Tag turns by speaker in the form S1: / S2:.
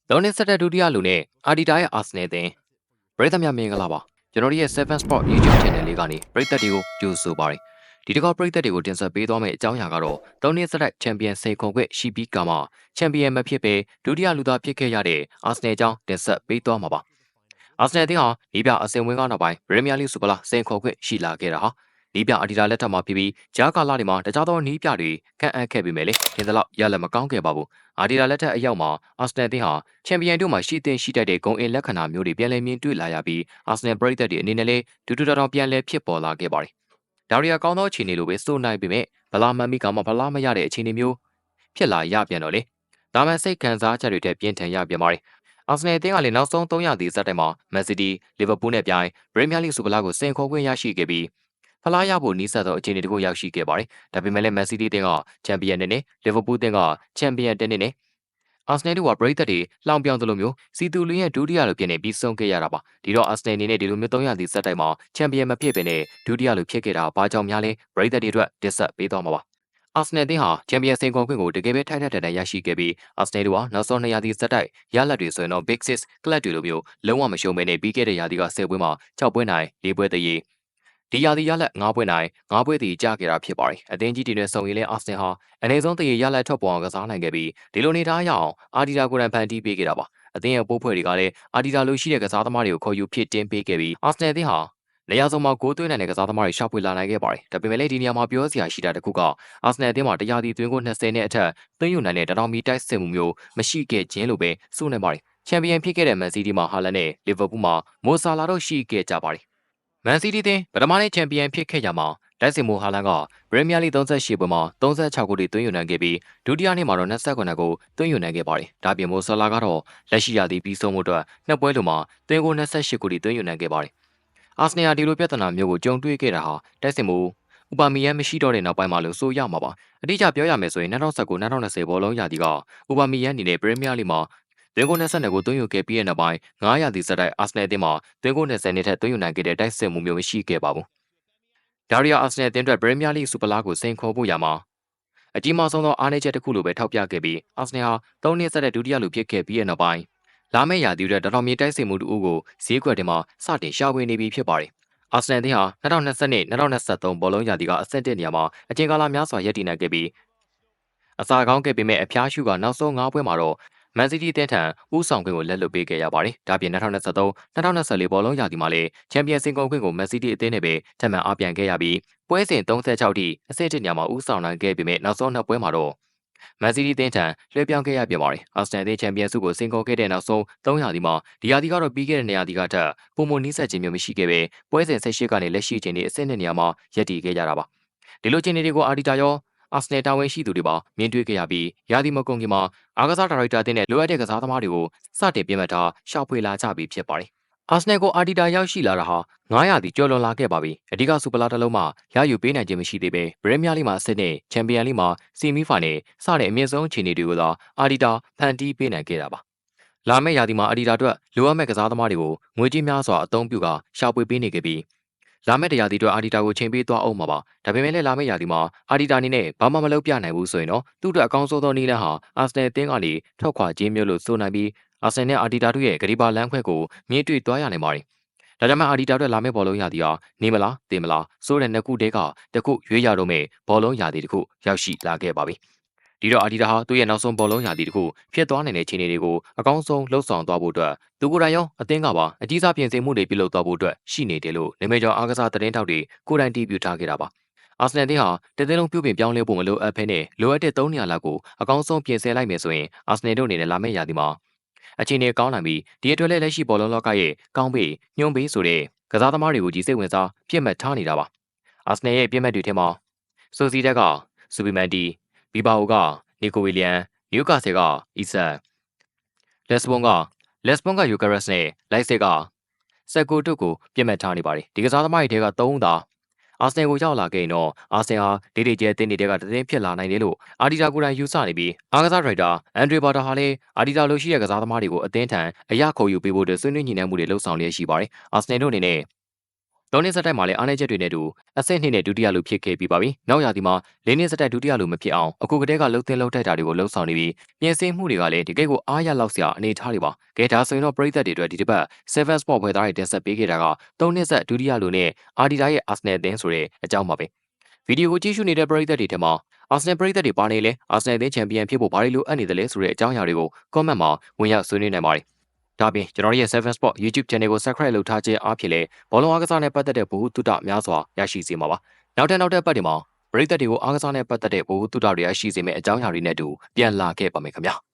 S1: လောနစ်ဆက်တဲ့ဒုတိယလူနဲ့အာဒီတာရဲ့အာဆနယ်တင်ပရိသတ်များမင်္ဂလာပါကျွန်တော်တို့ရဲ့7 Sport YouTube Channel လေးကနေပရိသတ်တွေကိုကြိုဆိုပါရစေဒီတစ်ခေါက်ပရိသတ်တွေကိုတင်ဆက်ပေးသွားမယ့်အကြောင်းအရာကတော့လောနစ်ဆက်တဲ့ချန်ပီယံစိန်ခေါ်ခွင့်ရှိပြီးကမှချန်ပီယံမဖြစ်ပေဒုတိယလူသားဖြစ်ခဲ့ရတဲ့အာဆနယ်အကြောင်းတင်ဆက်ပေးသွားမှာပါအာဆနယ်တင်ဟာဒီပြအစင်ဝင်းကနောက်ပိုင်းပရီးမီးယားလိစူပါလာစိန်ခေါ်ခွင့်ရှိလာခဲ့တာဟာနီးပြအာဒီတာလက်ထက်မှာဖြစ်ပြီးဂျာကာလာတွေမှာတခြားသောနီးပြတွေခန့်အပ်ခဲ့ပေမဲ့လေထင်သလောက်ရလက်မကောင်းခဲ့ပါဘူးအာဒီတာလက်ထက်အရောက်မှာအာဆနယ်တင်ဟာချန်ပီယံတို့မှာရှိတဲ့ရှိတတ်တဲ့ဂုဏ်အင်လက္ခဏာမျိုးတွေပြန်လည်မြင်တွေ့လာရပြီးအာဆနယ်ပရိသတ်တွေအနေနဲ့လည်းဒူးတောင်ပြန်လည်ဖြစ်ပေါ်လာခဲ့ပါတယ်ဒါရီယာကောင်းသောအခြေအနေလိုပဲစိုးနိုင်ပေမဲ့ဘလာမန်မီကမှဘလာမရတဲ့အခြေအနေမျိုးဖြစ်လာရပြန်တော့လေဒါမှစိတ်ခံစားချက်တွေထက်ပြင်းထန်ရပြန်ပါတယ်အာဆနယ်အသင်းကလည်းနောက်ဆုံး300ရာသီဇက်တိုင်မှာမန်စီးတီးလီဗာပူးနဲ့ပြိုင်ပရီးမီးယားလိစူပါလာကိုစင်ခေါ်ခွင့်ရရှိခဲ့ပြီးဖလားရဖို့နီးစပ်သောအခြေအနေတခုရောက်ရှိခဲ့ပါတယ်။ဒါပေမဲ့လည်းမန်စီးတီးတင်းကချန်ပီယံနဲ့လီဗာပူးတင်းကချန်ပီယံတင်းနဲ့အာဆနယ်တို့ကပရိသတ်တွေလောင်ပြောင်သလိုမျိုးစီတူလင်းရဲ့ဒုတိယလိုဖြစ်နေပြီးဆုံးခဲ့ရတာပါ။ဒီတော့အာဆနယ်အနေနဲ့ဒီလိုမျိုး300ရာသီဇက်တိုင်မှာချန်ပီယံမဖြစ်ပေနဲ့ဒုတိယလိုဖြစ်ခဲ့တာဘာကြောင့်များလဲပရိသတ်တွေအတွက်တစ်ဆက်ပေးသွားမှာပါ။အာဆနယ်တင်းဟာချန်ပီယံစင်ကွန်ခွင့်ကိုတကယ်ပဲထိုက်ထိုက်တန်တန်ရရှိခဲ့ပြီးအာဆနယ်တို့ကနောက်ဆုံး2ရာသီဇက်တိုင်ရလဒ်တွေဆိုရင်တော့ Big Six ကလပ်တွေလိုမျိုးလုံးဝမရှုံးမဲနဲ့ပြီးခဲ့တဲ့ရာသီက10ပွဲမှာ6ပွဲနိုင်4ပွဲတည်ဒီရာသီရလက်9ပွဲနိုင်9ပွဲတည်ကြခဲ့တာဖြစ်ပါတယ်။အသင်းကြီးတွေနဲ့ဆုံရင်လည်းအာဆင်ဟာအနည်းဆုံးတည်ရလက်ထွက်ပေါ်အောင်ကစားနိုင်ခဲ့ပြီးဒီလိုနေထားရအောင်အာဒီတာကိုယ်တိုင်ဖန်တီးပေးခဲ့တာပါ။အသင်းရဲ့ပိုးဖွဲ့တွေကလည်းအာဒီတာလိုရှိတဲ့ကစားသမားတွေကိုခေါ်ယူဖြစ်တင်းပေးခဲ့ပြီးအာဆင်အသင်းဟာနေရာစုံမှာဂိုးသွင်းနိုင်တဲ့ကစားသမားတွေရှာဖွေလာနိုင်ခဲ့ပါတယ်။ဒါပေမဲ့လည်းဒီနေရာမှာပြောစရာရှိတာတစ်ခုကအာဆင်အသင်းမှာတရားသီသွင်းကို20နဲ့အထက်သွင်းယူနိုင်တဲ့1000မီတိုက်စစ်မှုမျိုးမရှိခဲ့ခြင်းလို့ပဲဆိုနေပါတယ်။ချန်ပီယံဖြစ်ခဲ့တဲ့မန်စီးတီးမှာဟာလန်နဲ့လီဗာပူးမှာမိုဆာလာတို့ရှိခဲ့ကြပါတယ်။မန်စီးတီးတင်ပထမနေ့ချန်ပီယံဖြစ်ခဲ့ကြမှာတိုက်စစ်မိုဟာလန်ကပရီးမီးယားလိ38ပွဲမှာ36ဂိုးသွင်းယူနိုင်ခဲ့ပြီးဒုတိယနေ့မှာတော့29ဂိုးသွင်းယူနိုင်ခဲ့ပါတယ်။ဒါပြင်မိုဆာလာကတော့လက်ရှိရာသီပြီးဆုံးမှုအတွက်နှစ်ပွဲလုံးမှာသွင်းဂိုး28ဂိုးသွင်းယူနိုင်ခဲ့ပါတယ်။အာဆနယ်ဟာဒီလိုပြဿနာမျိုးကိုကြုံတွေ့ခဲ့တာဟာတိုက်စစ်မိုဥပမီယန်မရှိတော့တဲ့နောက်ပိုင်းမှာလို့ဆိုရမှာပါ။အတိအကျပြောရမယ်ဆိုရင်2019-2020ဘောလုံးရာသီကဥပမီယန်အနေနဲ့ပရီးမီးယားလိမှာသွင်းဂိုး22ကိုသွင်းယူခဲ့ပြီးတဲ့နောက်ပိုင်း9ရာသီဇက်တိုက်အာဆနယ်အသင်းမှာသွင်းဂိုး20နဲ့ထက်သွင်းယူနိုင်ခဲ့တဲ့တိုက်စစ်မှုမျိုးမရှိခဲ့ပါဘူး။ဒါရီယာအာဆနယ်အသင်းအတွက်ပရီးမီးယားလိစူပါလာကိုစိန်ခေါ်ဖို့ရမှာအကြီးမားဆုံးသောအားနည်းချက်တစ်ခုလိုပဲထောက်ပြခဲ့ပြီးအာဆနယ်ဟာ3နှစ်ဆက်တဲ့ဒုတိယလူဖြစ်ခဲ့ပြီးတဲ့နောက်ပိုင်းလာမယ့်ရာသီအတွက်တော်တော်မြေတိုက်စစ်မှုတူကိုဈေးကွက်ထဲမှာစတင်ရှာဖွေနေပြီဖြစ်ပါတယ်။အာဆနယ်အသင်းဟာ2020-2023ဘောလုံးရာသီကအဆင့်1နေရာမှာအကျဉ်းကာလများစွာရပ်တည်နိုင်ခဲ့ပြီးအစာကောင်းခဲ့ပေမဲ့အဖျားရှုကနောက်ဆုံး9ပွဲမှာတော့မန်စီးတီးတင်းထံဦးဆောင်ခွင့်ကိုလက်လွတ်ပေးခဲ့ရပါတယ်။ဒါပြင်2023-2024ဘောလုံးရာသီမှာလည်းချန်ပီယံစင်ကုန်ခွင့်ကိုမန်စီးတီးအသင်းနဲ့ပဲထပ်မံအားပြန်ခဲ့ရပြီးပွဲစဉ်36ထိအဆင့်1နေရာမှာဦးဆောင်နိုင်ခဲ့ပေမဲ့နောက်ဆုံး2ပွဲမှာတော့မန်စီးတီးတင်းထံလွှဲပြောင်းခဲ့ရပြန်ပါတယ်။အာဆနယ်အသင်းချန်ပီယံဆုကိုစင်ကုန်ခဲ့တဲ့နောက်ဆုံး3ရာသီမှာဒီရာသီကတော့ပြီးခဲ့တဲ့နေရာသီကထက်ပုံမနီးစပ်ခြင်းမျိုးမရှိခဲ့ပဲပွဲစဉ်18ကနေလက်ရှိချိန်ထိအဆင့်2နေရာမှာရပ်တည်ခဲ့ကြတာပါ။ဒီလိုခြေအနေတွေကိုအာဒီတာရောအာဆနယ်တာဝန်ရှိသူတွေပါမြင်တွေ့ခဲ့ရပြီးရာသီမကုန်ခင်မှာအားကစားဒါရိုက်တာတင်တဲ့လိုအပ်တဲ့ကစားသမားတွေကိုစတင်ပြင်ပထားရှာဖွေလာကြပြီးဖြစ်ပါတယ်။အာဆနယ်ကိုအာဒီတာရောက်ရှိလာတာဟာ900တီကျော်လွန်လာခဲ့ပါပြီ။အဓိကစူပါလာတစ်လုံးမှာရယူပေးနိုင်ခြင်းမရှိသေးပဲပရီးမီးယားလိမှာအဆင့်နဲ့ချန်ပီယံလိမှာဆီမီဖိုင်နယ်စတဲ့အမြင့်ဆုံးအခြေအနေတွေကိုသာအာဒီတာဖန်တီးပေးနိုင်ခဲ့တာပါ။လာမယ့်ရာသီမှာအာဒီတာအတွက်လိုအပ်မဲ့ကစားသမားတွေကိုငွေကြေးများစွာအသုံးပြုကာရှာဖွေပေးနေခဲ့ပြီးလာမယ့်တရားဒီအတွက်အာဒီတာကိုချိန်ပေးသွားအောင်မှာပါဒါပေမဲ့လည်းလာမယ့်ရာသီမှာအာဒီတာအနေနဲ့ဘာမှမလုပ်ပြနိုင်ဘူးဆိုရင်တော့သူ့အတွက်အကောင်းဆုံးသောနည်းလမ်းဟာအာဆနယ်အသင်းကနေထွက်ခွာခြင်းမျိုးလို့ဆိုနိုင်ပြီးအာဆနယ်နဲ့အာဒီတာတို့ရဲ့ဂရီဘာလမ်းခွဲကိုမြင်တွေ့သွားရနိုင်ပါတယ်ဒါကြောင့်အာဒီတာအတွက်လာမယ့်ဘောလုံးရာသီဟာနေမလားတင်မလားဆိုတဲ့နှစ်ခုတည်းကတစ်ခုရွေးရတော့မယ့်ဘောလုံးရာသီတစ်ခုရောက်ရှိလာခဲ့ပါပြီဒီတော့အာဒီတာဟာသူ့ရဲ့နောက်ဆုံးဘောလုံးရာသီတစ်ခုဖြစ်သွားနိုင်တဲ့ခြေအနေတွေကိုအကောင်းဆုံးလှုပ်ဆောင်သွားဖို့အတွက်သူကိုယ်တိုင်ရောအသင်းကပါအကြီးစားပြင်ဆင်မှုတွေပြုလုပ်သွားဖို့အတွက်ရှိနေတယ်လို့နေမေကျော်အားကစားသတင်းထောက်တွေကိုယ်တိုင်တည်ပြုထားခဲ့တာပါအာဆနယ်အသင်းဟာတသင်းလုံးပြုပြင်ပြောင်းလဲဖို့မလိုအပ်ဘဲနဲ့လိုအပ်တဲ့3နေရာလောက်ကိုအကောင်းဆုံးပြင်ဆင်လိုက်မယ်ဆိုရင်အာဆနယ်တို့အနေနဲ့လာမယ့်ရာသီမှာအခြေအနေကောင်းနိုင်ပြီးဒီအတွက်လည်းလက်ရှိဘောလုံးလောကရဲ့ကောင်းပေးညွှန်းပေးဆိုတဲ့ကစားသမားတွေကိုကြီးစိတ်ဝင်စားပြစ်မှတ်ထားနေတာပါအာဆနယ်ရဲ့ပြစ်မှတ်တွေထဲမှာဆိုစီတက်ကဆူပီမန်တီဘီဘာအိုကနီကိုဝီလျံနျူကာဆယ်ကအီဆန်လက်စ်ဘွန်ကယူကာရက်စ်နဲ့လိုက်စစ်ကဆက်ကိုတို့ကိုပြစ်မှတ်ထားနေပါတယ်ဒီကစားသမားတွေထဲက3သာအာဆနယ်ကိုရောက်လာခဲ့ရင်တော့အာဆင်ဟာဒေဒီကျဲတင်းနေတဲ့ကတည်င်းဖြစ်လာနိုင်တယ်လို့အာဒီတာကိုယ်တိုင်ယူဆနေပြီးအားကစားဒရိုက်တာအန်ဒရီဘာတာဟာလည်းအာဒီတာလိုရှိတဲ့ကစားသမားတွေကိုအသင်းထံအရခေါ်ယူပေးဖို့ဆွေးနွေးညှိနှိုင်းမှုတွေလှုပ်ဆောင်လျက်ရှိပါတယ်အာဆနယ်တို့အနေနဲ့ 3နှစ်ဆက်တိုက်မှာလည်းအားနည်းချက်တွေနဲ့တူအဆင့်2နဲ့ဒုတိယလူဖြစ်ခဲ့ပြီးပါပြီ။နောက်ရာသီမှာ4နှစ်ဆက်တိုက်ဒုတိယလူမဖြစ်အောင်အခုကတည်းကလှုပ်သင်းလှုပ်ထိုက်တာတွေကိုလှုပ်ဆောင်နေပြီးပြင်ဆင်မှုတွေကလည်းတကယ့်ကိုအားရလောက်စရာအနေထားတွေပါ။ကဲဒါဆိုရင်တော့ပရိသတ်တွေအတွက်ဒီတစ်ပတ်7 Sport ဖွဲ့သားတွေတင်ဆက်ပေးခဲ့တာက3နှစ်ဆက်ဒုတိယလူနဲ့အာဒီဒါရဲ့ Arsenal အသင်းဆိုတဲ့အကြောင်းပါပဲ။ဗီဒီယိုကိုကြည့်ရှုနေတဲ့ပရိသတ်တွေထဲမှာအာဆနယ်ပရိသတ်တွေပါနေလဲအာဆနယ်အသင်းချန်ပီယံဖြစ်ဖို့ဘာတွေလိုအပ်နေသလဲဆိုတဲ့အကြောင်းအရာတွေကို comment မှာဝင်ရောက်ဆွေးနွေးနိုင်ပါတယ်။ဒါပြင်ကျွန်တော်ရဲ့7 Sport YouTube Channel ကို Subscribe လုပ်ထားခြင်းအားဖြင့်လည်းဘောလုံးအားကစားနဲ့ပတ်သက်တဲ့ဗဟုသုတများစွာရရှိစေမှာပါ။နောက်ထပ်ပတ်တွေမှာပရိသတ်တွေကိုအားကစားနဲ့ပတ်သက်တဲ့ဗဟုသုတတွေရရှိစေမယ့်အကြောင်းအရာတွေနဲ့အတူပြန်လာခဲ့ပါမယ်ခင်ဗျာ။